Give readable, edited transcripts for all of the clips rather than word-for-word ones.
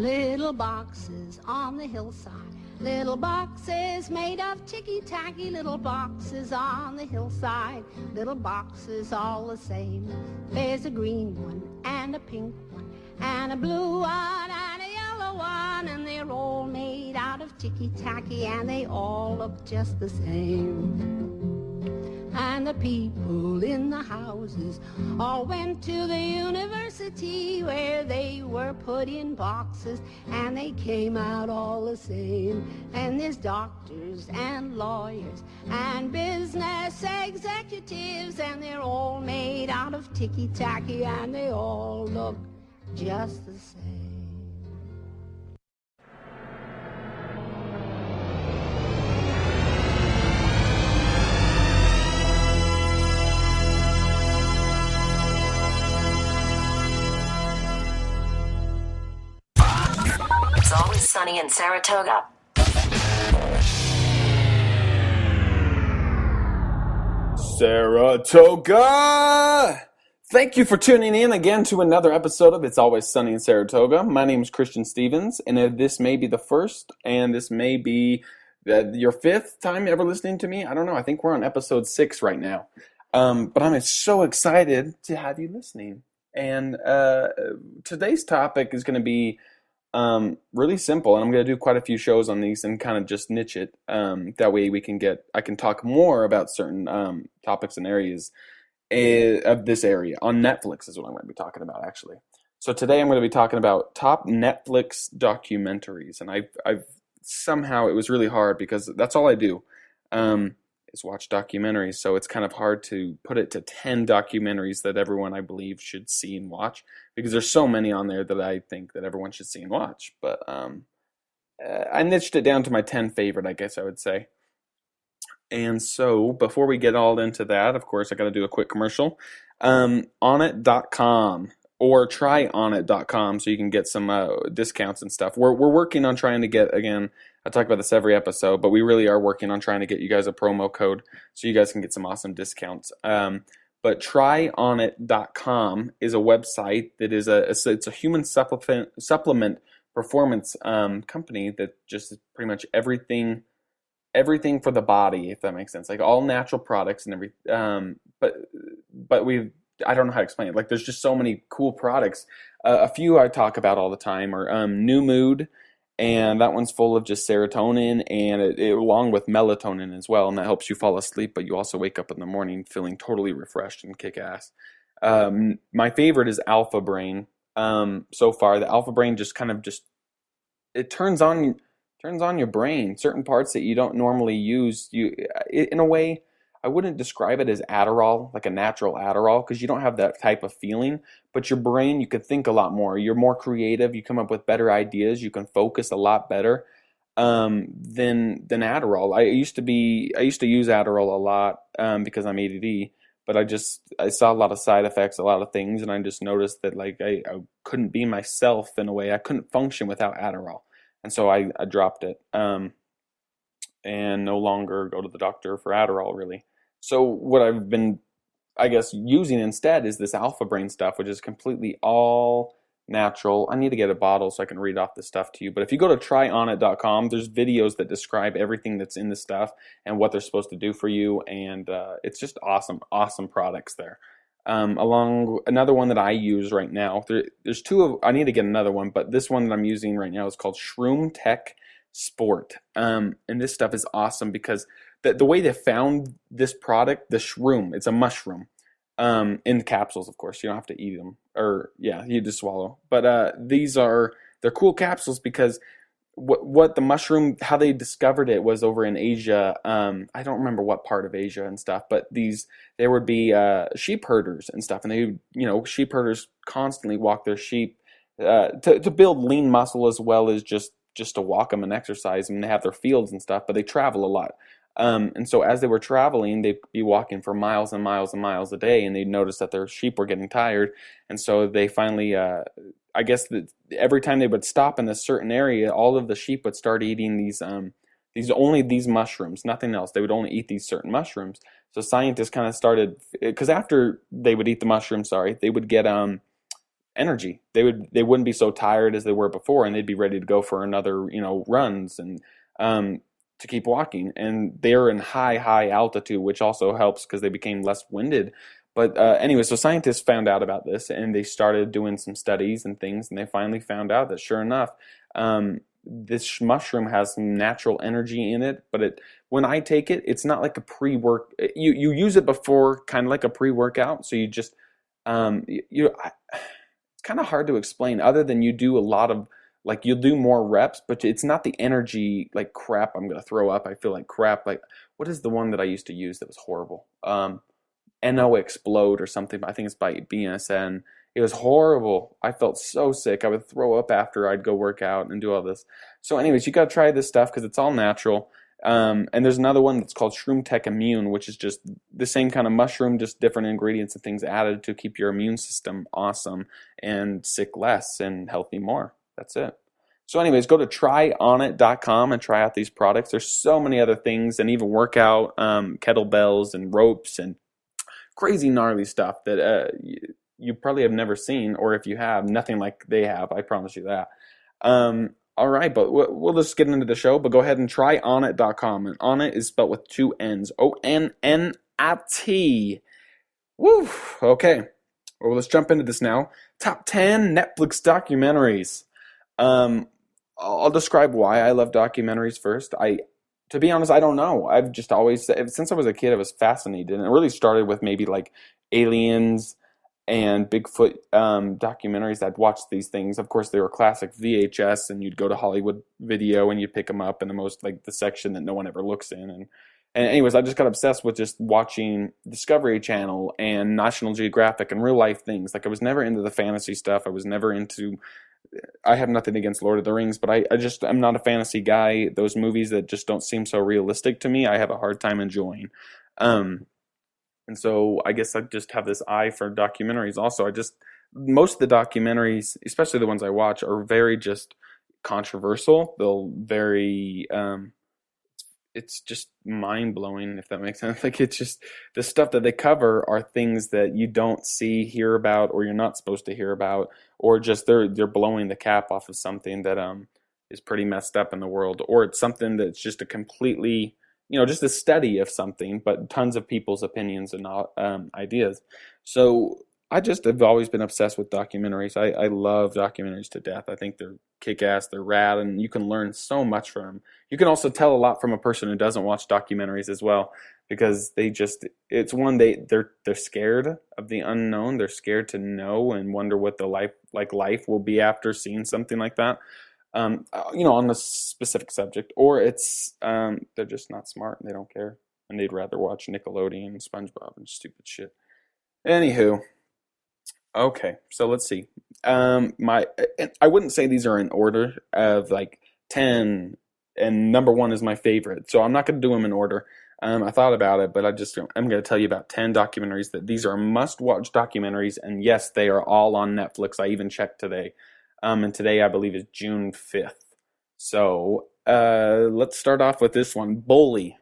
little boxes on the hillside. Little boxes made of ticky-tacky, little boxes on the hillside. Little boxes all the same. There's a green one and a pink one and a blue one and a yellow one, and they're all made out of ticky-tacky and they all look just the same. And the people in the houses all went to the university where they were put in boxes and they came out all the same. And there's doctors and lawyers and business executives, and they're all made out of ticky-tacky and they all look just the same. It's always sunny in Saratoga. Saratoga! Thank you for tuning in again to another episode of It's Always Sunny in Saratoga. My name is Christian Stevens, and this may be the first, and this may be your fifth time ever listening to me. I don't know. I think we're on episode 6 right now. But I'm so excited to have you listening. And today's topic is going to be really simple, and I'm going to do quite a few shows on these and kind of just niche it. That way I can talk more about certain topics and areas of this area. On Netflix is what I'm going to be talking about, actually. So today I'm going to be talking about top Netflix documentaries, and I've somehow, it was really hard because that's all I do, is watch documentaries. So it's kind of hard to put it to 10 documentaries that everyone, I believe, should see and watch, because there's so many on there that I think that everyone should see and watch. But I niched it down to my 10 favorite, I guess I would say. And so before we get all into that, of course, I got to do a quick commercial. Onnit.com or tryonnit.com so you can get some discounts and stuff. We're working on trying to get, again, I talk about this every episode, but we really are working on trying to get you guys a promo code so you guys can get some awesome discounts. But tryonnit.com is a website that is it's a human supplement performance company that just is pretty much everything for the body, if that makes sense. Like all natural products and everything. But I don't know how to explain it. Like there's just so many cool products. A few I talk about all the time are New Mood, and that one's full of just serotonin and it along with melatonin as well, and that helps you fall asleep, but you also wake up in the morning feeling totally refreshed and kick-ass. My favorite is Alpha Brain. So far, the Alpha Brain just kind of it turns on your brain, certain parts that you don't normally use. In a way, I wouldn't describe it as Adderall, like a natural Adderall, because you don't have that type of feeling. But your brain, you can think a lot more. You're more creative. You come up with better ideas. You can focus a lot better than Adderall. I used to use Adderall a lot because I'm ADD. But I saw a lot of side effects, a lot of things, and I just noticed that like I couldn't be myself in a way. I couldn't function without Adderall. And so I dropped it and no longer go to the doctor for Adderall, really. So what I've been, I guess, using instead is this Alpha Brain stuff, which is completely all natural. I need to get a bottle so I can read off this stuff to you. But if you go to tryonnit.com, there's videos that describe everything that's in the stuff and what they're supposed to do for you. And it's just awesome products there. Along another one that I use right now, there's I need to get another one, but this one that I'm using right now is called Shroom Tech Sport. And this stuff is awesome because the way they found this product, the shroom, it's a mushroom, in capsules, of course. You don't have to eat them, you just swallow. But they're cool capsules because what the mushroom, how they discovered it was over in Asia. I don't remember what part of Asia and stuff, but there would be sheep herders and stuff, and sheep herders constantly walk their sheep to build lean muscle as well as just to walk them and exercise them. They have their fields and stuff, but they travel a lot. And so as they were traveling, they'd be walking for miles and miles and miles a day, and they'd notice that their sheep were getting tired. And so they finally, I guess that every time they would stop in a certain area, all of the sheep would start eating these mushrooms, nothing else. They would only eat these certain mushrooms. So scientists kind of started, because after they would eat the mushrooms, they would get energy. They wouldn't be so tired as they were before, and they'd be ready to go for another, runs and to keep walking. And they're in high altitude, which also helps because they became less winded. But anyway, so scientists found out about this, and they started doing some studies and things, and they finally found out that sure enough, this mushroom has some natural energy in it. But when I take it, it's not like a pre-work. You use it before, kind of like a pre-workout. So you just it's kind of hard to explain, other than you do a lot of, like, you'll do more reps, but it's not the energy like crap. I'm gonna throw up. I feel like crap. Like, what is the one that I used to use that was horrible? NO Explode or something. I think it's by BSN. It was horrible. I felt so sick. I would throw up after I'd go work out and do all this. So anyways, you got to try this stuff because it's all natural. And there's another one that's called Shroom Tech Immune, which is just the same kind of mushroom, just different ingredients and things added to keep your immune system awesome and sick less and healthy more. That's it. So anyways, go to tryonit.com and try out these products. There's so many other things, and even workout, kettlebells and ropes and crazy gnarly stuff that you probably have never seen, or if you have, nothing like they have. I promise you that. All right, but we'll just get into the show. But go ahead and try onit.com, and Onnit is spelled with 2 N's, ONNIT. Woo. Okay. Well, let's jump into this now. Top 10 Netflix documentaries. I'll describe why I love documentaries first. To be honest, I don't know. I've just always, since I was a kid, I was fascinated. And it really started with maybe like aliens and Bigfoot documentaries. I'd watch these things. Of course, they were classic VHS, and you'd go to Hollywood Video and you'd pick them up in the section that no one ever looks in. And anyways, I just got obsessed with just watching Discovery Channel and National Geographic and real life things. Like, I was never into the fantasy stuff. I was never into, I have nothing against Lord of the Rings, but I'm not a fantasy guy. Those movies that just don't seem so realistic to me, I have a hard time enjoying. And so I guess I just have this eye for documentaries also. Most of the documentaries, especially the ones I watch, are very just controversial. It's just mind-blowing, if that makes sense. Like, it's just, the stuff that they cover are things that you don't hear about, or you're not supposed to hear about, or just they're blowing the cap off of something that is pretty messed up in the world, or it's something that's just a completely, just a study of something, but tons of people's opinions and ideas. So I just have always been obsessed with documentaries. I love documentaries to death. I think they're kick-ass, they're rad, and you can learn so much from them. You can also tell a lot from a person who doesn't watch documentaries as well, because it's one, they're scared of the unknown. They're scared to know and wonder what the life will be after seeing something like that. On a specific subject, or it's they're just not smart and they don't care, and they'd rather watch Nickelodeon and SpongeBob and stupid shit. Anywho, okay, so let's see. I wouldn't say these are in order of like 10, and number 1 is my favorite, so I'm not going to do them in order. I thought about it, but I'm going to tell you about 10 documentaries that these are must-watch documentaries, and yes, they are all on Netflix. I even checked today. And today, I believe, is June 5th. So let's start off with this one, Bully.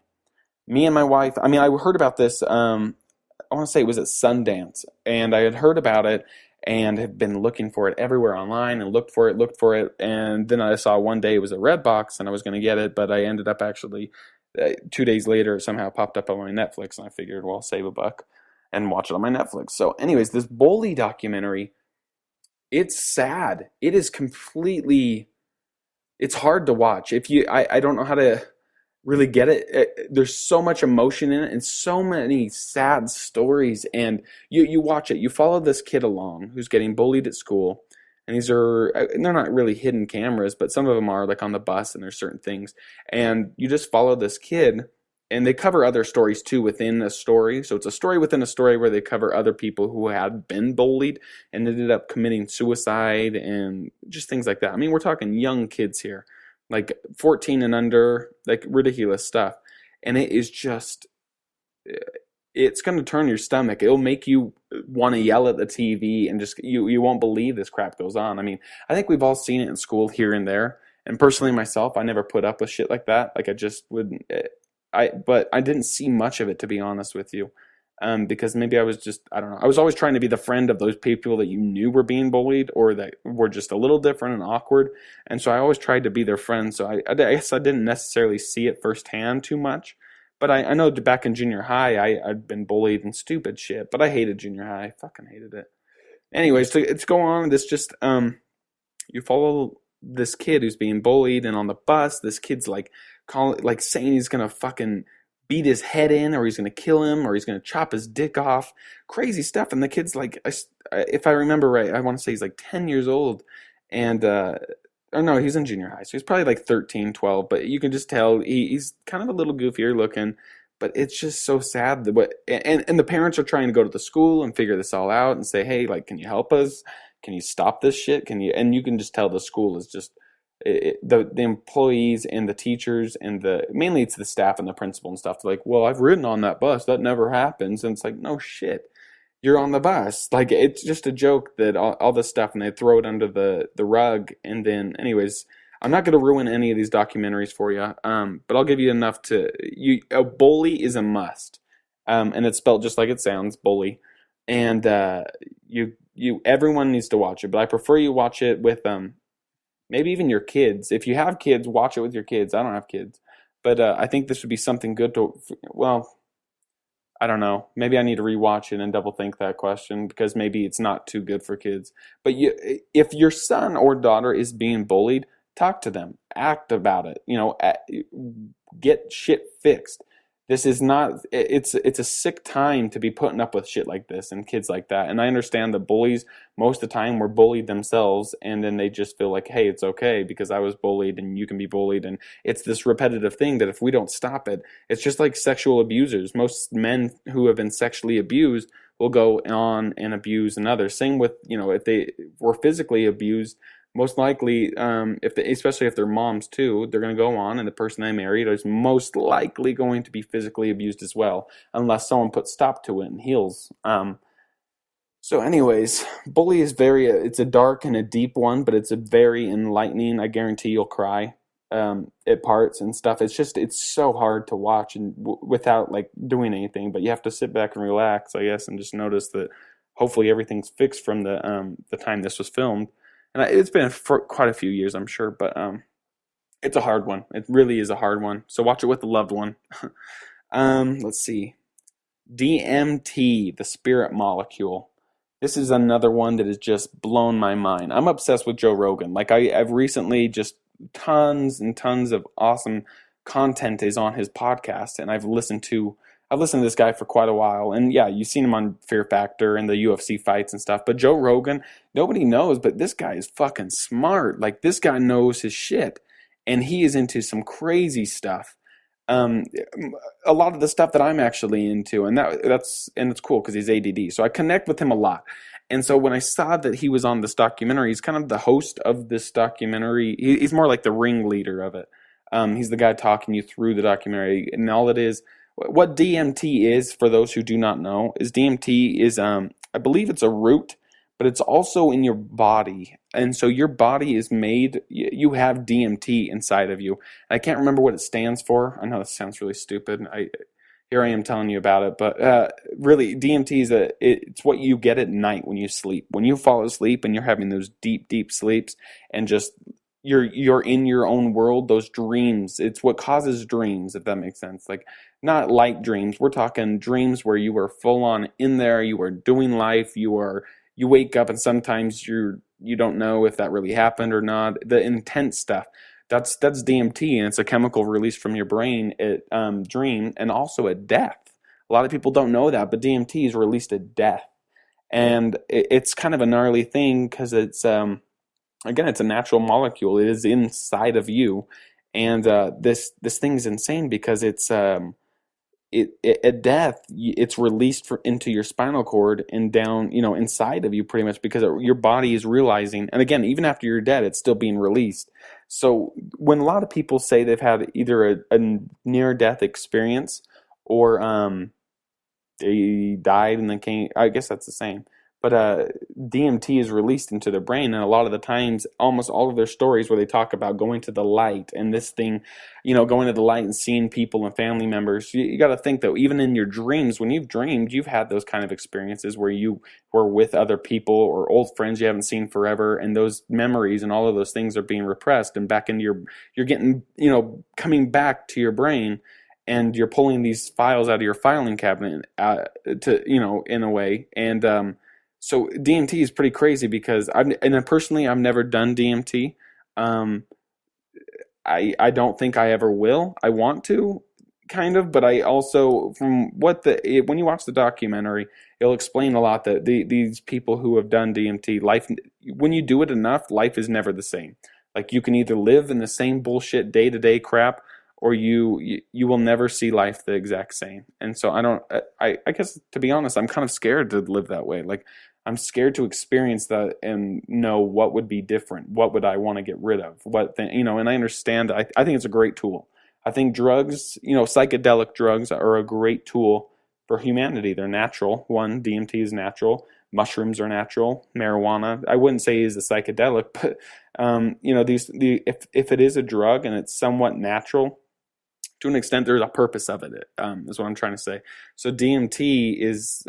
Me and my wife, I heard about this, I want to say it was at Sundance, and I had heard about it and have been looking for it everywhere online, and looked for it, and then I saw one day it was a Redbox, and I was going to get it, but I ended up actually, 2 days later, it somehow popped up on my Netflix, and I figured, well, I'll save a buck and watch it on my Netflix. So anyways, this Bully documentary, it's sad. It is completely, it's hard to watch. I don't know how to really get it. There's so much emotion in it and so many sad stories. And you watch it. You follow this kid along who's getting bullied at school. And they're not really hidden cameras, but some of them are, like on the bus, and there's certain things. And you just follow this kid. And they cover other stories too within a story. So it's a story within a story where they cover other people who had been bullied and ended up committing suicide and just things like that. We're talking young kids here, like 14 and under, like ridiculous stuff. And it is just, it's going to turn your stomach. It'll make you want to yell at the TV, and just, you won't believe this crap goes on. I think we've all seen it in school here and there. And personally myself, I never put up with shit like that. Like, I just wouldn't. But I didn't see much of it, to be honest with you. because maybe I was just, I don't know. I was always trying to be the friend of those people that you knew were being bullied or that were just a little different and awkward. And so I always tried to be their friend. So I guess I didn't necessarily see it firsthand too much. But I know back in junior high, I'd been bullied and stupid shit. But I hated junior high. I fucking hated it. Anyways, so it's go on. This just, you follow this kid who's being bullied, and on the bus, this kid's like saying he's gonna fucking beat his head in, or he's gonna kill him, or he's gonna chop his dick off, crazy stuff. And the kid's like, if I remember right, I want to say he's like 10 years old, and or no, he's in junior high, so he's probably like 13, 12. But you can just tell he's kind of a little goofier looking. But it's just so sad that and the parents are trying to go to the school and figure this all out and say, hey, like, can you help us? Can you stop this shit? And you can just tell the school is just the employees and the teachers and mainly it's the staff and the principal and stuff. They're like, well, I've ridden on that bus. That never happens. And it's like, no shit. You're on the bus. Like, it's just a joke that all this stuff, and they throw it under the rug. And then, anyways, I'm not going to ruin any of these documentaries for you, but I'll give you enough a bully is a must. And it's spelled just like it sounds, bully. And everyone needs to watch it, but I prefer you watch it with maybe even your kids. If you have kids, watch it with your kids. I don't have kids, but I think this would be something good well, I don't know. Maybe I need to rewatch it and double think that question, because maybe it's not too good for kids. But if your son or daughter is being bullied, talk to them, act about it, get shit fixed. This is not, it's a sick time to be putting up with shit like this and kids like that. And I understand that bullies, most of the time, were bullied themselves, and then they just feel like, hey, it's okay because I was bullied and you can be bullied. And it's this repetitive thing that if we don't stop it, it's just like sexual abusers. Most men who have been sexually abused will go on and abuse another. Same with, if they were physically abused, most likely, especially if they're moms too, they're going to go on, and the person they married is most likely going to be physically abused as well, unless someone puts stop to it and heals. So anyways, bully is it's a dark and a deep one, but it's a very enlightening. I guarantee you'll cry at parts and stuff. It's so hard to watch and without like doing anything, but you have to sit back and relax, I guess, and just notice that hopefully everything's fixed from the time this was filmed. And it's been for quite a few years, I'm sure, but it's a hard one. It really is a hard one. So watch it with a loved one. Let's see. DMT, the spirit molecule. This is another one that has just blown my mind. I'm obsessed with Joe Rogan. Like, I've recently just tons and tons of awesome content is on his podcast, and I've listened to this guy for quite a while. And yeah, you've seen him on Fear Factor and the UFC fights and stuff. But Joe Rogan, nobody knows, but this guy is fucking smart. Like, this guy knows his shit. And he is into some crazy stuff. A lot of the stuff that I'm actually into. And it's cool because he's ADD. So I connect with him a lot. And so when I saw that he was on this documentary, he's kind of the host of this documentary. He's more like the ringleader of it. He's the guy talking you through the documentary. And all it is, what DMT is, for those who do not know, is DMT is, I believe it's a root, but it's also in your body. And so your body is made, you have DMT inside of you. I can't remember what it stands for. I know this sounds really stupid. Here I am telling you about it, but really DMT is it's what you get at night when you sleep. When you fall asleep and you're having those deep, deep sleeps and just you're in your own world, those dreams. It's what causes dreams, if that makes sense. Like, not light dreams. We're talking dreams where you are full on in there. You are doing life. You wake up and sometimes you don't know if that really happened or not. The intense stuff. That's DMT, and it's a chemical released from your brain at dream and also at death. A lot of people don't know that, but DMT is released at death, and it's kind of a gnarly thing because it's again, it's a natural molecule. It is inside of you, and this thing is insane because it's at death, it's released into your spinal cord and down, inside of you pretty much, because your body is realizing, and again, even after you're dead, it's still being released. So when a lot of people say they've had either a near-death experience or they died and then came, I guess that's the same. But DMT is released into their brain, and a lot of the times, almost all of their stories where they talk about going to the light and this thing, going to the light and seeing people and family members. You got to think that even in your dreams, when you've dreamed, you've had those kind of experiences where you were with other people or old friends you haven't seen forever, and those memories and all of those things are being repressed and back into you're getting, coming back to your brain. And you're pulling these files out of your filing cabinet, in a way. And so DMT is pretty crazy because personally, I've never done DMT. I don't think I ever will. I want to, kind of, but I also, from when you watch the documentary, it'll explain a lot that these people who have done DMT, life, when you do it enough, life is never the same. Like, you can either live in the same bullshit day-to-day crap, or you will never see life the exact same. And so I guess, to be honest, I'm kind of scared to live that way. Like, I'm scared to experience that and know what would be different. What would I want to get rid of? And I understand. I think it's a great tool. I think drugs, psychedelic drugs are a great tool for humanity. They're natural. One, DMT is natural. Mushrooms are natural. Marijuana, I wouldn't say is a psychedelic, but if it is a drug and it's somewhat natural, to an extent, there's a purpose of it. Is what I'm trying to say. So DMT is,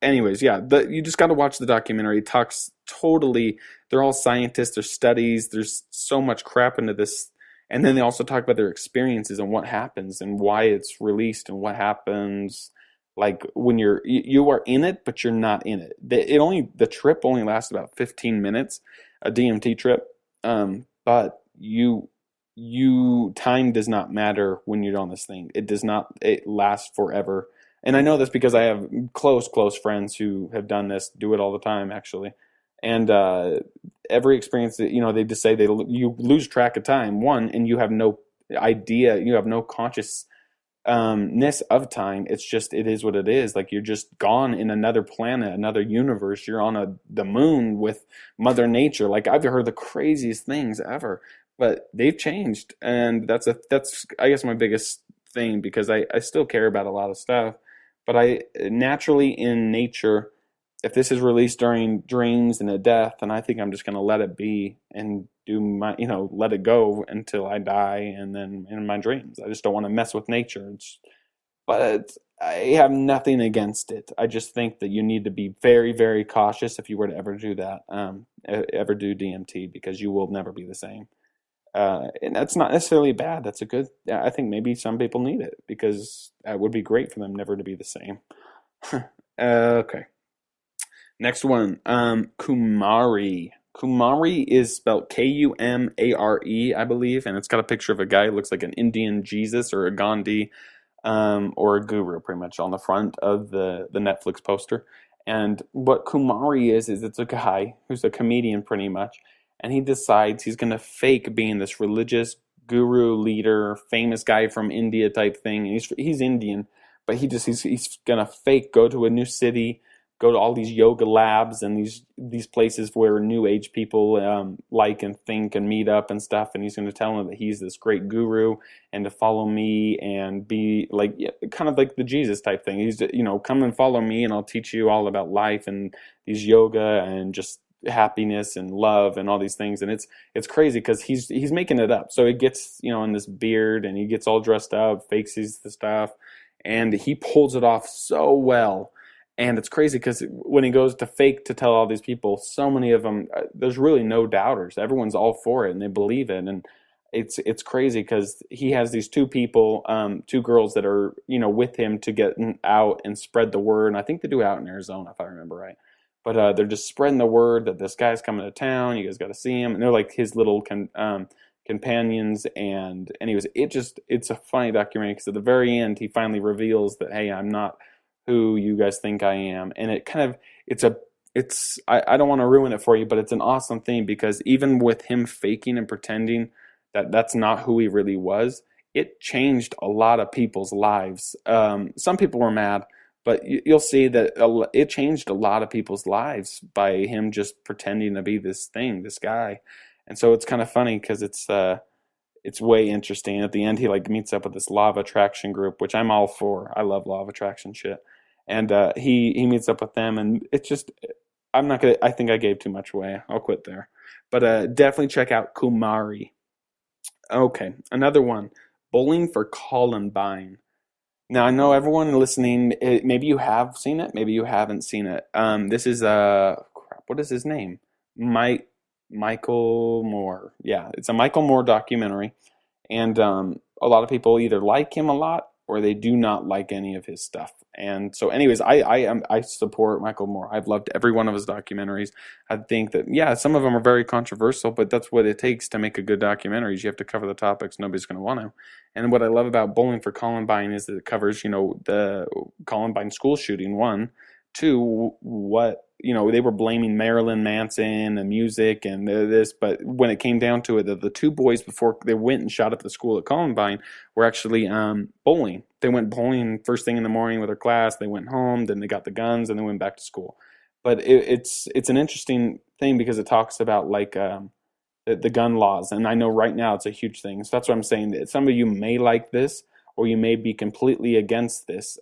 anyways, yeah. You just got to watch the documentary. It talks totally. They're all scientists. There's studies. There's so much crap into this, and then they also talk about their experiences and what happens and why it's released and what happens. Like, when you are in it, but you're not in it. The trip only lasts about 15 minutes, a DMT trip. But time does not matter when you're on this thing. It lasts forever. And I know this because I have close friends who have done this, do it all the time, actually. And every experience that, they just say you lose track of time, one, and you have no idea, you have no consciousness of time. It's just, it is what it is. Like, you're just gone in another planet, another universe. You're on the moon with Mother Nature. Like, I've heard the craziest things ever. But they've changed, and that's I guess my biggest thing, because I still care about a lot of stuff. But I naturally, in nature, if this is released during dreams and a death, then I think I'm just going to let it be and do my, let it go until I die, and then in my dreams. I just don't want to mess with nature. But I have nothing against it. I just think that you need to be very, very cautious if you were to ever do that, ever do DMT, because you will never be the same. And that's not necessarily bad. That's a good. I think maybe some people need it because it would be great for them never to be the same. Okay. Next one. Kumari. Kumari is spelled Kumare, I believe, and it's got a picture of a guy who looks like an Indian Jesus or a Gandhi, or a guru, pretty much, on the front of the Netflix poster. And what Kumari is it's a guy who's a comedian, pretty much. And he decides he's going to fake being this religious guru leader, famous guy from India type thing. And he's Indian, but he's going to fake go to a new city, go to all these yoga labs and these places where new age people like and think and meet up and stuff. And he's going to tell them that he's this great guru and to follow me and be like, kind of like the Jesus type thing. He's, come and follow me and I'll teach you all about life and these yoga and just happiness and love and all these things. And it's crazy because he's making it up. So he gets in this beard and he gets all dressed up, fakes the stuff, and he pulls it off so well. And it's crazy because when he goes to fake to tell all these people, so many of them, there's really no doubters. Everyone's all for it and they believe it. And it's crazy because he has these two people, two girls that are with him to get out and spread the word. And I think they do out in Arizona, if I remember right. But they're just spreading the word that this guy's coming to town. You guys got to see him. And they're like his little companions. And anyways, it's a funny documentary because at the very end, he finally reveals that, hey, I'm not who you guys think I am. And it kind of, I don't want to ruin it for you, but it's an awesome thing because even with him faking and pretending that that's not who he really was, it changed a lot of people's lives. Some people were mad. But you'll see that it changed a lot of people's lives by him just pretending to be this guy. And so it's kind of funny because it's way interesting. At the end, he meets up with this law of attraction group, which I'm all for. I love law of attraction shit. and he meets up with them, and it's just I'm not gonna. I think I gave too much away. I'll quit there. But definitely check out Kumari. Okay, another one, Bowling for Columbine. Now I know everyone listening. Maybe you have seen it. Maybe you haven't seen it. This is crap. What is his name? Michael Moore. Yeah, it's a Michael Moore documentary, and a lot of people either like him a lot or they do not like any of his stuff. And so, anyways, I support Michael Moore. I've loved every one of his documentaries. I think that some of them are very controversial, but that's what it takes to make a good documentary. You have to cover the topics nobody's going to want to. And what I love about Bowling for Columbine is that it covers, the Columbine school shooting. One, two, what they were blaming Marilyn Manson and music and this, but when it came down to it, the two boys before they went and shot up the school at Columbine were actually bowling. They went bowling first thing in the morning with their class. They went home, then they got the guns, and they went back to school. But it's an interesting thing because it talks about the gun laws, and I know right now it's a huge thing. So that's what I'm saying. That some of you may like this, or you may be completely against this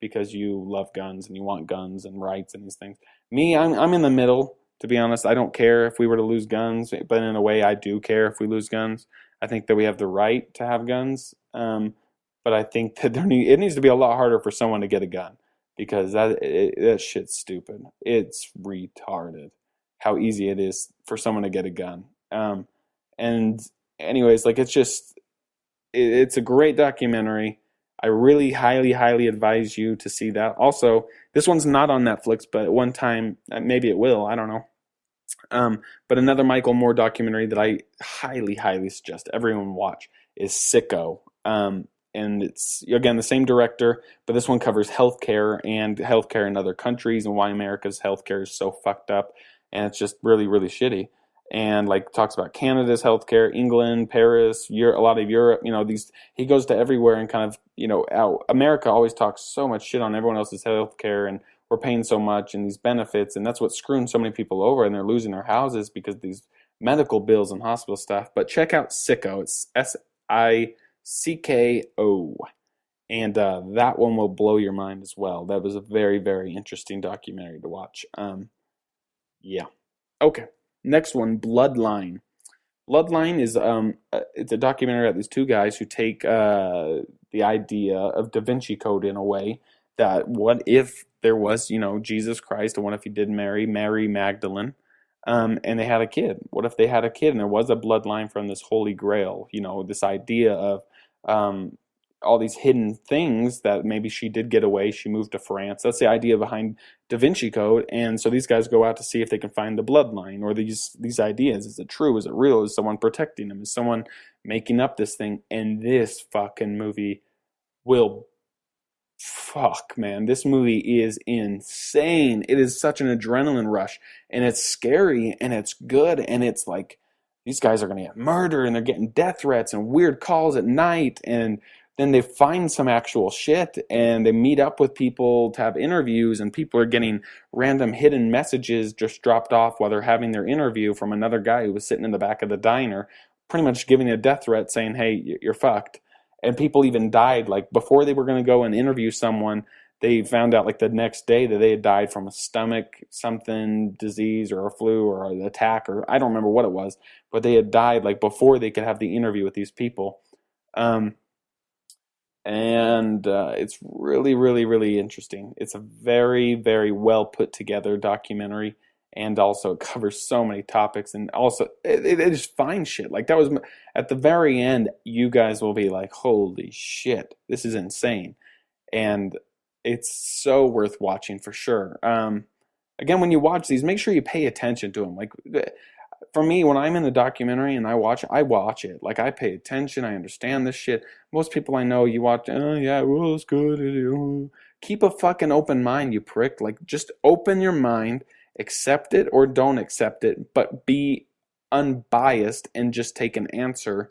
because you love guns and you want guns and rights and these things. Me, I'm in the middle. To be honest, I don't care if we were to lose guns, but in a way, I do care if we lose guns. I think that we have the right to have guns, but I think that it needs to be a lot harder for someone to get a gun because that shit's stupid. It's retarded how easy it is for someone to get a gun. And anyways, it's a great documentary. I really highly advise you to see that. Also, this one's not on Netflix, but at one time, maybe it will, I don't know. But another Michael Moore documentary that I highly suggest everyone watch is Sicko. And it's, again, the same director, but this one covers healthcare in other countries and why America's healthcare is so fucked up. And it's just really shitty. And talks about Canada's healthcare, England, Paris, Europe, a lot of Europe. He goes to everywhere and kind of America always talks so much shit on everyone else's healthcare, and we're paying so much and these benefits, and that's what's screwing so many people over, and they're losing their houses because of these medical bills and hospital stuff. But check out Sicko. It's Sicko, and that one will blow your mind as well. That was a very interesting documentary to watch. Yeah. Okay. Next one, Bloodline. Bloodline is it's a documentary about these two guys who take the idea of Da Vinci Code in a way that what if there was, Jesus Christ, and what if he did marry Mary Magdalene, and they had a kid? What if they had a kid and there was a bloodline from this Holy Grail? This idea of all these hidden things that maybe she did get away. She moved to France. That's the idea behind Da Vinci Code. And so these guys go out to see if they can find the bloodline or these ideas. Is it true? Is it real? Is someone protecting them? Is someone making up this thing? And this fucking movie man, this movie is insane. It is such an adrenaline rush, and it's scary, and it's good, and it's like these guys are going to get murdered, and they're getting death threats and weird calls at night, and then they find some actual shit, and they meet up with people to have interviews, and people are getting random hidden messages just dropped off while they're having their interview from another guy who was sitting in the back of the diner, pretty much giving a death threat saying, hey, you're fucked. And people even died, before they were going to go and interview someone, they found out the next day that they had died from a stomach something disease or a flu or an attack, or I don't remember what it was, but they had died before they could have the interview with these people. And it's really interesting. It's a very well put together documentary, and also it covers so many topics, and also it is fine shit. That was at the very end, you guys will be like, holy shit, this is insane. And it's so worth watching for sure. Again, when you watch these, make sure you pay attention to them. For me, when I'm in a documentary and I watch it. I pay attention. I understand this shit. Most people I know, you watch, oh yeah, well, it's good. Keep a fucking open mind, you prick. Just open your mind, accept it or don't accept it, but be unbiased and just take an answer.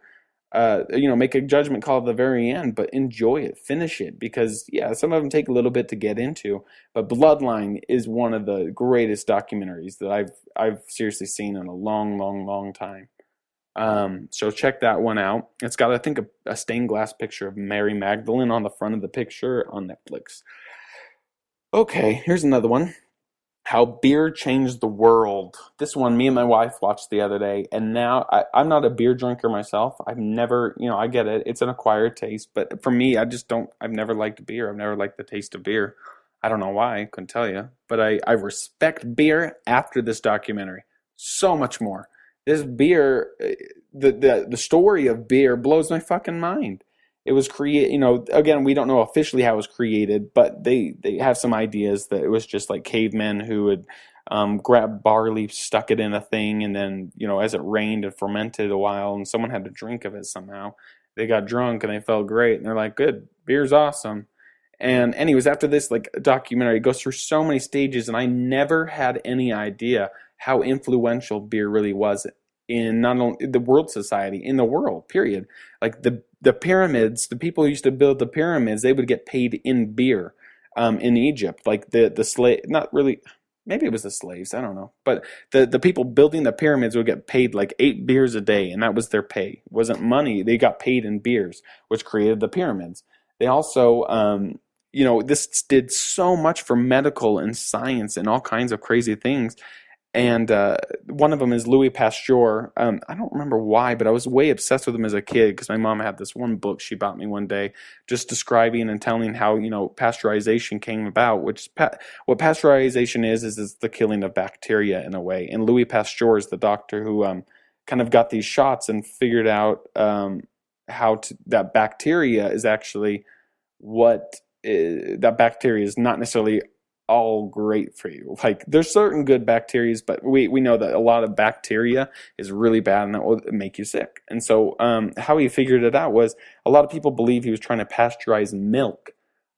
Make a judgment call at the very end, but enjoy it, finish it, because some of them take a little bit to get into, but Bloodline is one of the greatest documentaries that I've seriously seen in a long time. So check that one out. It's got, I think, a stained glass picture of Mary Magdalene on the front of the picture on Netflix. Okay, here's another one. How beer changed the world. This one, me and my wife watched the other day, and now I'm not a beer drinker myself. I've never, I get it. It's an acquired taste, but for me, I've never liked beer. I've never liked the taste of beer. I don't know why, I couldn't tell you. But I respect beer after this documentary so much more. This beer, the story of beer blows my fucking mind. It was created, again, we don't know officially how it was created, but they have some ideas that it was just like cavemen who would grab barley, stuck it in a thing, and then, as it rained and fermented a while, and someone had to drink of it somehow. They got drunk and they felt great, and they're like, good, beer's awesome. And anyways, after this like documentary, it goes through so many stages, and I never had any idea how influential beer really was in not only the world society, in the world, period. Like the pyramids, the people who used to build the pyramids, they would get paid in beer in Egypt. Like the slave, not really, maybe it was the slaves, I don't know. But the people building the pyramids would get paid like 8 beers a day, and that was their pay. It wasn't money, they got paid in beers, which created the pyramids. They also, this did so much for medical and science and all kinds of crazy things. And one of them is Louis Pasteur. I don't remember why, but I was way obsessed with him as a kid because my mom had this one book she bought me one day just describing and telling how, pasteurization came about, which what pasteurization is the killing of bacteria in a way. And Louis Pasteur is the doctor who kind of got these shots and figured out that bacteria is actually that bacteria is not necessarily all great for you. Like there's certain good bacteria, but we know that a lot of bacteria is really bad and that will make you sick. And so how he figured it out was a lot of people believe he was trying to pasteurize milk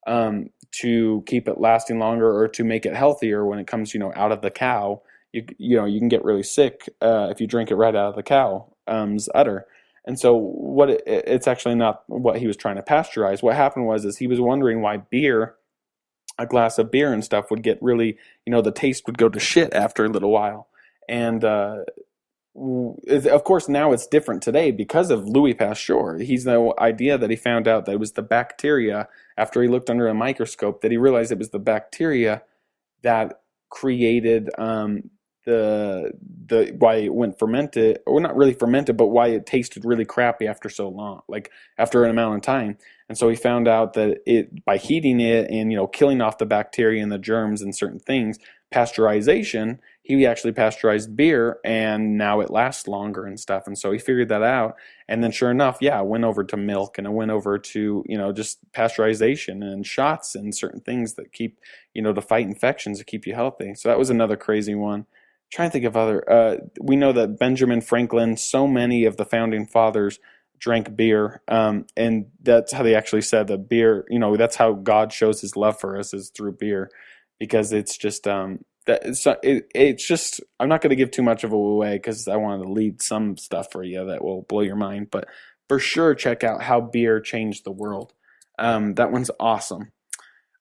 to keep it lasting longer or to make it healthier when it comes, out of the cow. You can get really sick if you drink it right out of the cow's udder. And so it's actually not what he was trying to pasteurize. What happened was he was wondering why a glass of beer and stuff would get really, the taste would go to shit after a little while. And of course, now it's different today because of Louis Pasteur. He's the idea that he found out that it was the bacteria, after he looked under a microscope, that he realized it was the bacteria that created the why it went fermented, or not really fermented, but why it tasted really crappy after so long, like after an amount of time. And so he found out that by heating it and killing off the bacteria and the germs and certain things, pasteurization, he actually pasteurized beer, and now it lasts longer and stuff. And so he figured that out, and then sure enough, it went over to milk, and it went over to just pasteurization and shots and certain things that keep to fight infections, to keep you healthy. So that was another crazy one. Trying to think of other. We know that Benjamin Franklin, so many of the founding fathers drank beer, and that's how they actually said that beer. That's how God shows His love for us, is through beer, because it's just it's just. I'm not going to give too much of it away because I wanted to lead some stuff for you that will blow your mind. But for sure, check out How Beer Changed the World. That one's awesome.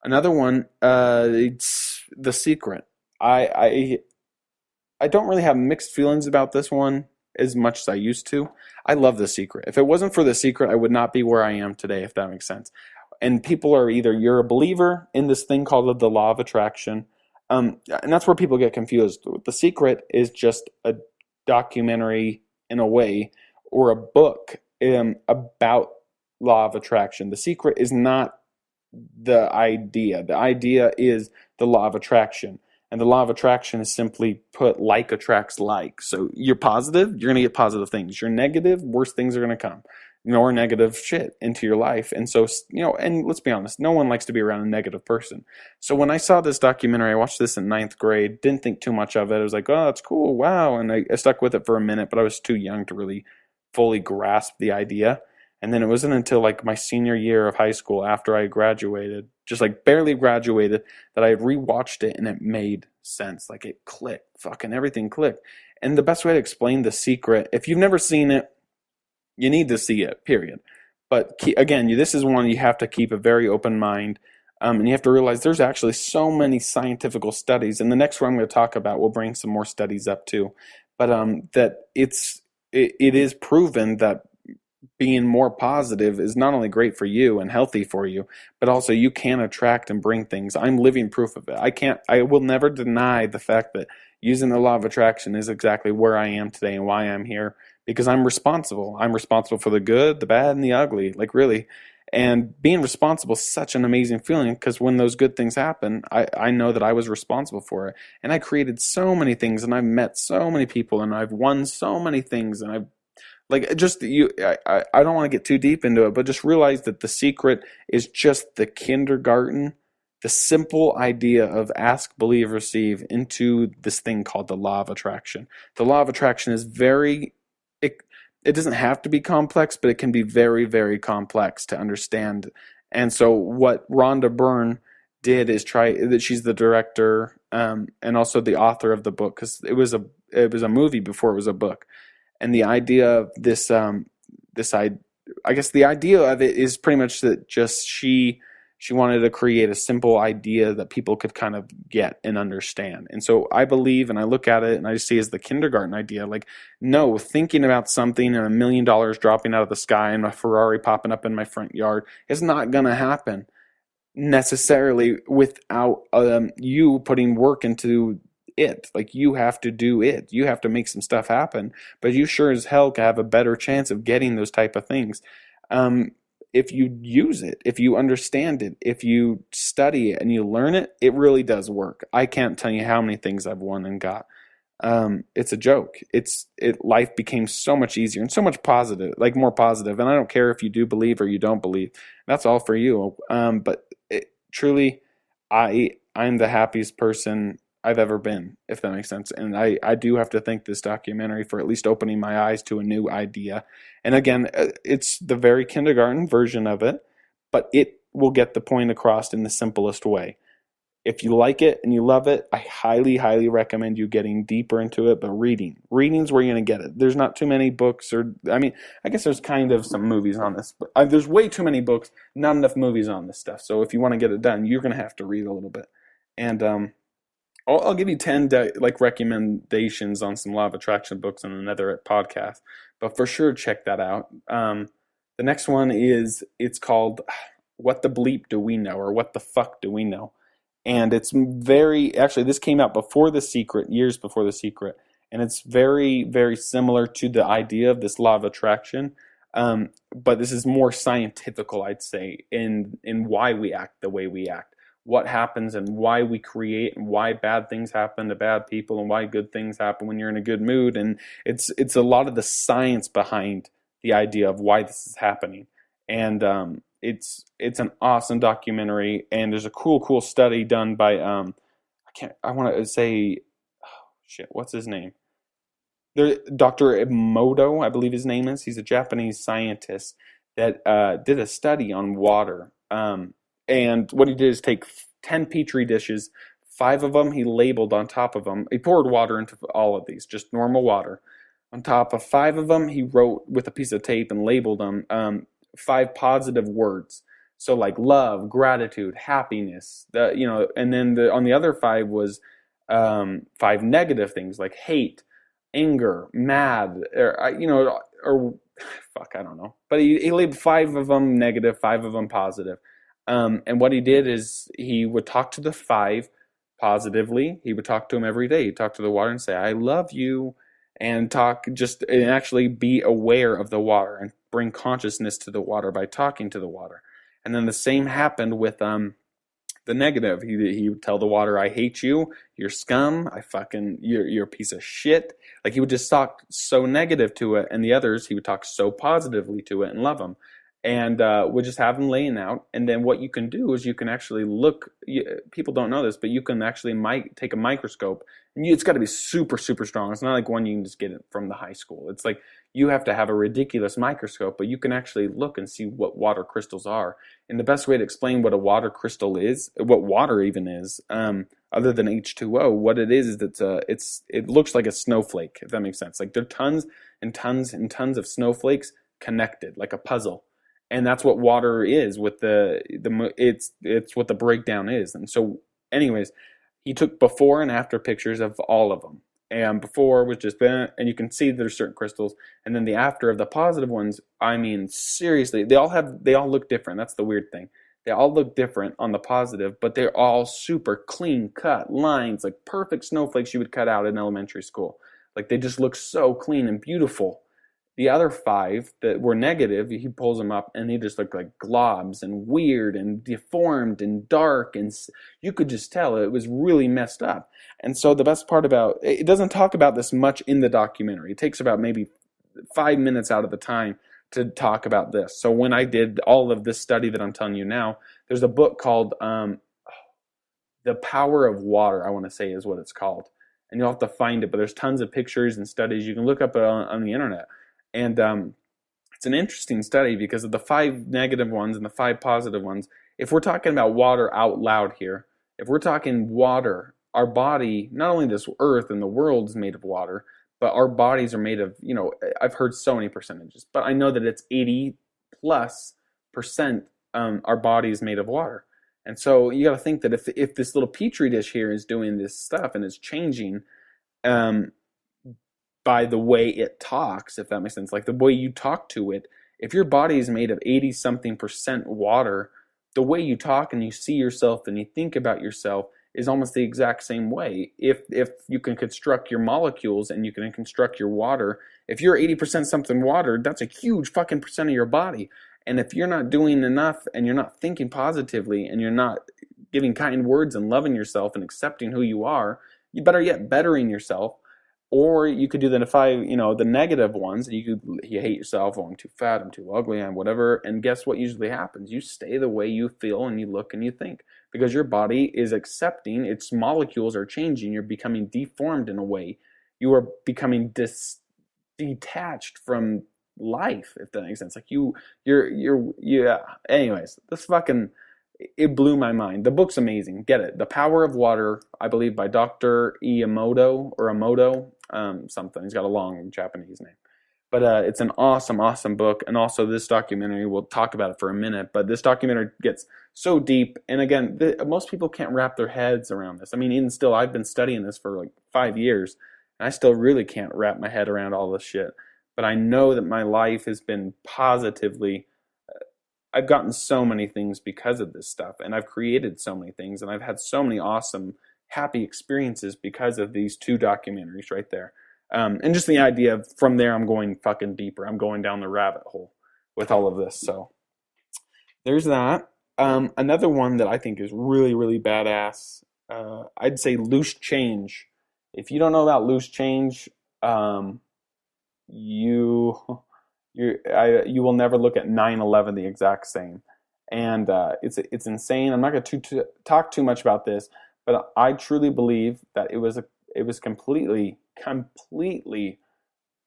Another one, it's The Secret. I don't really have mixed feelings about this one as much as I used to. I love The Secret. If it wasn't for The Secret, I would not be where I am today, if that makes sense. And people are either you're a believer in this thing called the law of attraction, and that's where people get confused. The Secret is just a documentary in a way, or a book about law of attraction. The Secret is not the idea. The idea is the law of attraction. And the law of attraction is simply put, like attracts like. So you're positive, you're going to get positive things. You're negative, worse things are going to come. More negative shit into your life. And so, and let's be honest, no one likes to be around a negative person. So when I saw this documentary, I watched this in 9th grade, didn't think too much of it. I was like, oh, that's cool, wow. And I stuck with it for a minute, but I was too young to really fully grasp the idea. And then it wasn't until like my senior year of high school, after I graduated, just like barely graduated, that I rewatched it and it made sense. Like it clicked, fucking everything clicked. And the best way to explain The Secret, if you've never seen it, you need to see it, period. But again, this is one you have to keep a very open mind. And you have to realize there's actually so many scientific studies. And the next one I'm going to talk about will bring some more studies up too. But that it is proven that being more positive is not only great for you and healthy for you, but also you can attract and bring things. I'm living proof of it. I will never deny the fact that using the law of attraction is exactly where I am today and why I'm here, because I'm responsible. I'm responsible for the good, the bad, and the ugly, like really. And being responsible is such an amazing feeling, because when those good things happen, I know that I was responsible for it. And I created so many things, and I've met so many people, and I've won so many things, and I've like just you I don't want to get too deep into it, but just realize that the secret is just the kindergarten, the simple idea of ask, believe, receive into this thing called the law of attraction. The law of attraction is it doesn't have to be complex, but it can be very, very complex to understand. And so what Rhonda Byrne did is try that. She's the director and also the author of the book, because it was a movie before it was a book. And the idea of I guess the idea of it is pretty much that just she wanted to create a simple idea that people could kind of get and understand. And so I believe, and I look at it and I see it as the kindergarten idea. Like, no, thinking about something and $1 million dropping out of the sky and a Ferrari popping up in my front yard is not going to happen necessarily without you putting work into it. Like, you have to do it. You have to make some stuff happen, but you sure as hell have a better chance of getting those type of things if you use it, if you understand it, if you study it and you learn it. It really does work. I can't tell you how many things I've won and got. It's a joke. Life became so much easier and so much positive, like more positive. And I don't care if you do believe or you don't believe. That's all for you. But truly, I'm the happiest person I've ever been, if that makes sense. And I do have to thank this documentary for at least opening my eyes to a new idea. And again, it's the very kindergarten version of it, but it will get the point across in the simplest way. If you like it and you love it, I highly, highly recommend you getting deeper into it. But reading's where you're going to get it. There's not too many books, I guess there's kind of some movies on this, but there's way too many books, not enough movies on this stuff. So if you want to get it done, you're going to have to read a little bit. And I'll give you 10 recommendations on some law of attraction books on another podcast, but for sure check that out. The next one it's called What the Bleep Do We Know, or What the Fuck Do We Know? And it's actually this came out before The Secret, years before The Secret, and it's very, very similar to the idea of this law of attraction, but this is more scientifical, I'd say, in why we act the way we act. What happens and why we create, and why bad things happen to bad people and why good things happen when you're in a good mood. And it's a lot of the science behind the idea of why this is happening. And it's an awesome documentary, and there's a cool study done by what's his name? Dr. Emoto, I believe his name is. He's a Japanese scientist that did a study on water. And what he did is take 10 petri dishes, 5 of them he labeled on top of them. He poured water into all of these, just normal water. On top of 5 of them, he wrote with a piece of tape and labeled them 5 positive words. So like love, gratitude, happiness, and then on the other 5 was 5 negative things like hate, anger, mad, or fuck, I don't know. But he labeled 5 of them negative, 5 of them positive. And what he did is he would talk to the 5 positively. He would talk to them every day. He'd talk to the water and say, I love you, and actually be aware of the water and bring consciousness to the water by talking to the water. And then the same happened with the negative. He would tell the water, I hate you, you're scum, you're a piece of shit. Like, he would just talk so negative to it, and the others, he would talk so positively to it and love them. And we'll just have them laying out. And then what you can do is you can actually look. People don't know this, but you can actually take a microscope. And it's got to be super, super strong. It's not like one you can just get it from the high school. It's like you have to have a ridiculous microscope, but you can actually look and see what water crystals are. And the best way to explain what a water crystal is, what water even is, other than H2O, what it is that it looks like a snowflake, if that makes sense. Like, there are tons and tons and tons of snowflakes connected, like a puzzle. And that's what water is with it's what the breakdown is. And so anyways, he took before and after pictures of all of them. and before was just and you can see there's certain crystals, and then the after of the positive ones, I mean, seriously, they all look different. That's the weird thing. They all look different on the positive, but they're all super clean cut lines, like perfect snowflakes you would cut out in elementary school. Like they just look so clean and beautiful. The other 5 that were negative, he pulls them up and they just look like globs and weird and deformed and dark, and you could just tell it was really messed up. And so the best part about it doesn't talk about this much in the documentary. It takes about maybe 5 minutes out of the time to talk about this. So when I did all of this study that I'm telling you now, there's a book called The Power of Water, I want to say is what it's called. And you'll have to find it, but there's tons of pictures and studies. You can look up it on the internet. And it's an interesting study because of the 5 negative ones and the 5 positive ones. If we're talking about water out loud here, if we're talking water, our body, not only this earth and the world is made of water, but our bodies are made of, I've heard so many percentages, but I know that it's 80+% our body is made of water. And so you got to think that if this little petri dish here is doing this stuff and it's changing, by the way it talks, if that makes sense, like the way you talk to it, if your body is made of 80-something% water, the way you talk and you see yourself and you think about yourself is almost the exact same way. If you can construct your molecules and you can construct your water, if you're 80% something water, that's a huge fucking percent of your body. And if you're not doing enough and you're not thinking positively and you're not giving kind words and loving yourself and accepting who you are, you better yet bettering yourself. Or you could do the 5, the negative ones. You hate yourself. Oh, I'm too fat. I'm too ugly. I'm whatever. And guess what usually happens? You stay the way you feel and you look and you think, because your body is accepting. Its molecules are changing. You're becoming deformed in a way. You are becoming detached from life, if that makes sense. Like yeah. Anyways, it blew my mind. The book's amazing. Get it. The Power of Water, I believe, by Dr. Emoto, something. He's got a long Japanese name. But it's an awesome, awesome book. And also this documentary, we'll talk about it for a minute, but this documentary gets so deep. And again, most people can't wrap their heads around this. I mean, even still, I've been studying this for like 5 years, and I still really can't wrap my head around all this shit. But I know that my life has been positively... I've gotten so many things because of this stuff, and I've created so many things, and I've had so many awesome, happy experiences because of these 2 documentaries right there. And just the idea of from there, I'm going fucking deeper. I'm going down the rabbit hole with all of this. So there's that. Another one that I think is really, really badass, I'd say Loose Change. If you don't know about Loose Change, you will never look at 9/11 the exact same, and it's insane. I'm not going to talk too much about this, but I truly believe that it was completely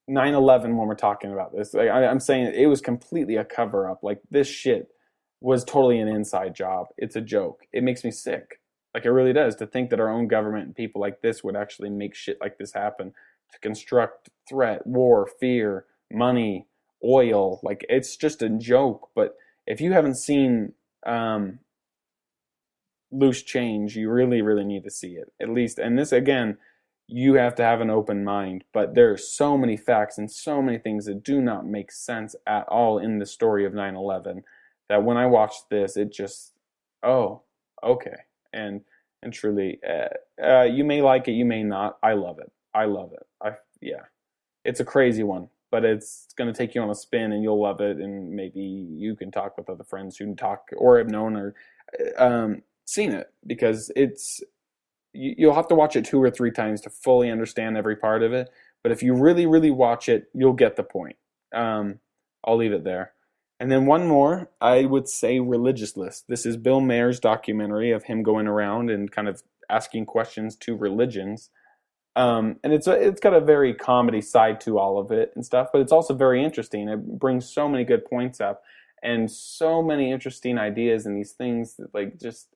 9/11 when we're talking about this. Like, I'm saying it was completely a cover up. Like, this shit was totally an inside job. It's a joke. It makes me sick. Like, it really does, to think that our own government and people like this would actually make shit like this happen, to construct threat, war, fear, money, oil. Like, it's just a joke. But if you haven't seen Loose Change, you really, really need to see it, at least. And this, again, you have to have an open mind, but there are so many facts and so many things that do not make sense at all in the story of 9/11 that when I watched this, it just, oh, okay. And truly, you may like it, you may not. I love it. Yeah, it's a crazy one, but it's going to take you on a spin, and you'll love it. And maybe you can talk with other friends who talk or have known or seen it, because you'll have to watch it 2 or 3 times to fully understand every part of it. But if you really, really watch it, you'll get the point. I'll leave it there. And then one more, I would say Religious List. This is Bill Maher's documentary of him going around and kind of asking questions to religions. And it's got a very comedy side to all of it and stuff, but it's also very interesting. It brings so many good points up and so many interesting ideas and these things that, like, just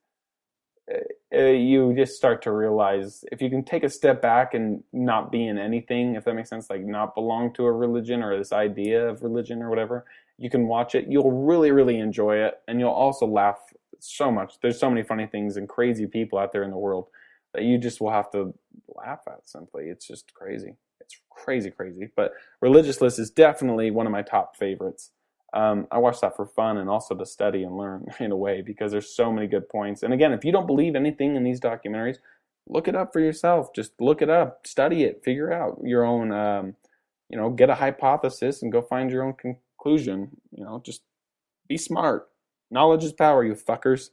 you just start to realize, if you can take a step back and not be in anything, if that makes sense, like not belong to a religion or this idea of religion or whatever, you can watch it. You'll really, really enjoy it, and you'll also laugh so much. There's so many funny things and crazy people out there in the world that you just will have to laugh at simply. It's just crazy. It's crazy. But Religious List is definitely one of my top favorites. I watch that for fun and also to study and learn in a way, because there's so many good points. And again, if you don't believe anything in these documentaries, look it up for yourself. Just look it up, study it, figure out your own, get a hypothesis and go find your own conclusion. Just be smart. Knowledge is power, you fuckers.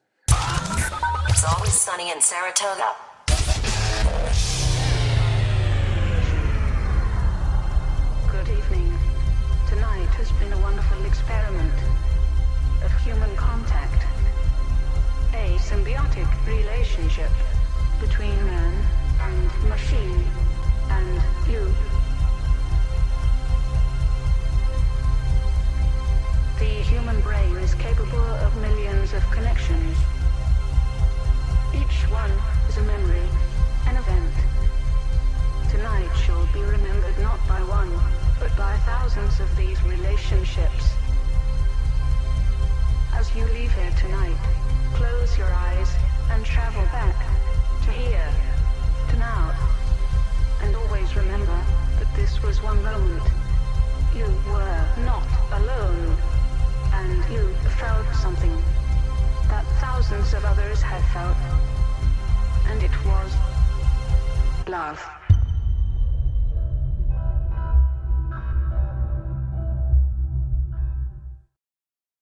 It's Always Sunny in Saratoga. Good evening. Tonight has been a wonderful experiment of human contact. A symbiotic relationship between man and machine and you. The human brain is capable of millions of connections. Each one is a memory, an event. Tonight shall be remembered not by one, but by thousands of these relationships. As you leave here tonight, close your eyes and travel back to here, to now. And always remember that this was one moment. You were not alone, and you felt something that thousands of others had felt, and it was love.